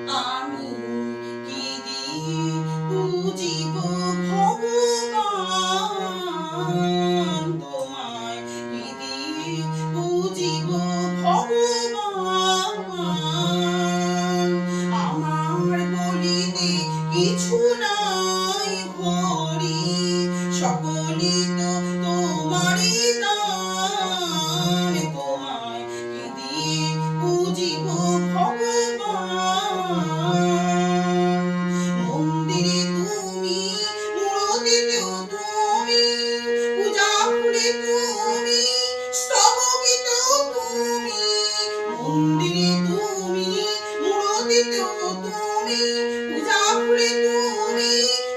আমি কি দিয়ে বুঝিব ভগবান, তোমায় কি দিয়ে বুঝিব ভগবান। আমার বলিতে কিছু নাই হরি, সকলই তো তোমারই দান। তোমায় কি দিয়ে বুঝিব ভগবান। মন্দিরে তুমি, মূরতিতেও তুমি, পূজা ফুলে তুমি, স্তবকেতেও তুমি। মন্দিরে তুমি, মূরতিতেও তুমি, পূজা ফুলে তুমি,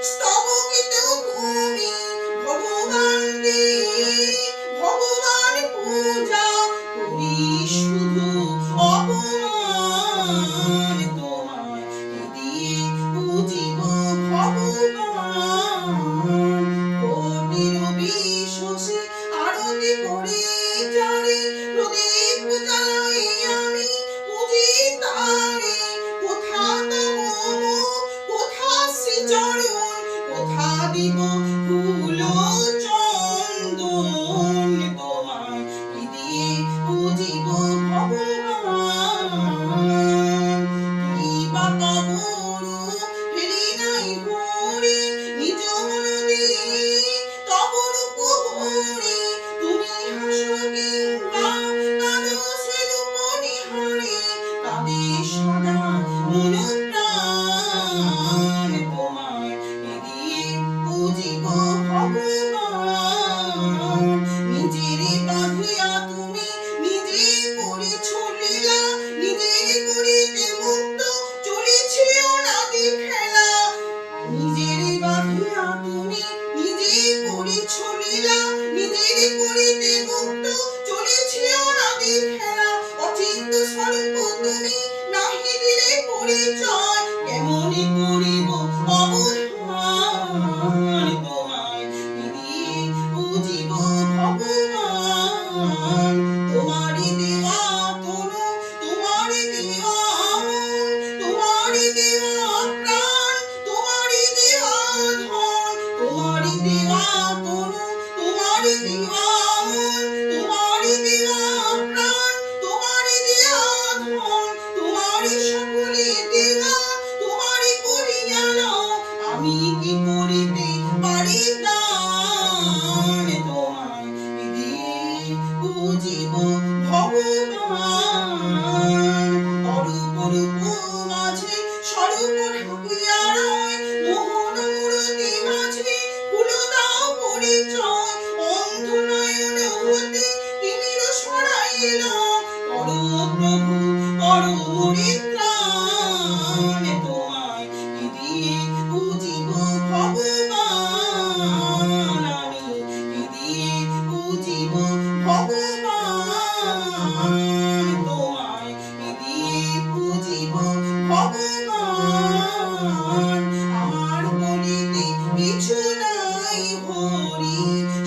স্তবকেতেও তুমি। ভগবান দিয়ে ভগবান পূজা করি শুধু অপমান। তোমায় কি দিয়ে বুঝিব ভগবান। কোটির বিশ্বাসে আরতি করে যারে, প্রদীপ জ্বালাই আমি বুঝি তারে। কোথা তব মুখ, কোথা শ্রীচরণ, কোথা দিব ফুল চন্দন। তোমায় কি দিয়ে বুঝিব ভগবান। কি বা তব রূপ ফেলি নাই হরি, নিজ মন দিয়ে তব রূপ ভরি। তুমি হাসো কিংবা কাঁদো সে রূপ নিহারে, কাঁদে সদা মন প্রাণ। তোমায় কি দিয়ে বুঝিব ভগবান। নিজের বাঁধিয়া তুমি নিজে করেছ লীলা, নিজের করিতে মুক্ত চলেছে অনাদি খেলা। নিজের বাঁধিয়া তুমি নিজে করেছ লীলা, নিজের করিতে মুক্ত চলেছে অনাদি খেলা। অচিন্ত স্বরূপ তুমি নাহি দিলে পরিচয়, কেমনে করিব অবধান। তোমায় কি দিয়ে বুঝিব ভগবান। তোমারই দেওয়া তনু, তোমারই দেওয়া মন, তোমারই দেওয়া প্রাণ, তোমারই দেওয়া ধন। তোমারই দেওয়া তনু, তোমারই দেওয়া মন, তোমারই দেওয়া প্রাণ, তোমারই দেওয়া ধন। তোমারই সকলে দেওয়া, তোমারই করিয়া লও, আমি কি করিতে পারি দান। তোমায় কি দিয়ে বুঝিব ভগবান। অরূপ রূপ মাঝে স্বরূপ ঢাকিয়া রয়, মোহন মূরতি মাঝে খুলো দাও পরিচয়। অন্ধ নয়ন হতে তিমির সরাইল, করো প্রভু করো মোরে ত্রাণ। তোমায় কি দিয়ে বুঝিব ভগবান। আমি কি দিয়ে বুঝিব ভগবান। তোমায় কি দিয়ে বুঝিব ভগবান। আমার বলিতে কিছু নাই হরি,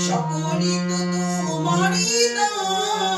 সকলই তো তোমারই দান।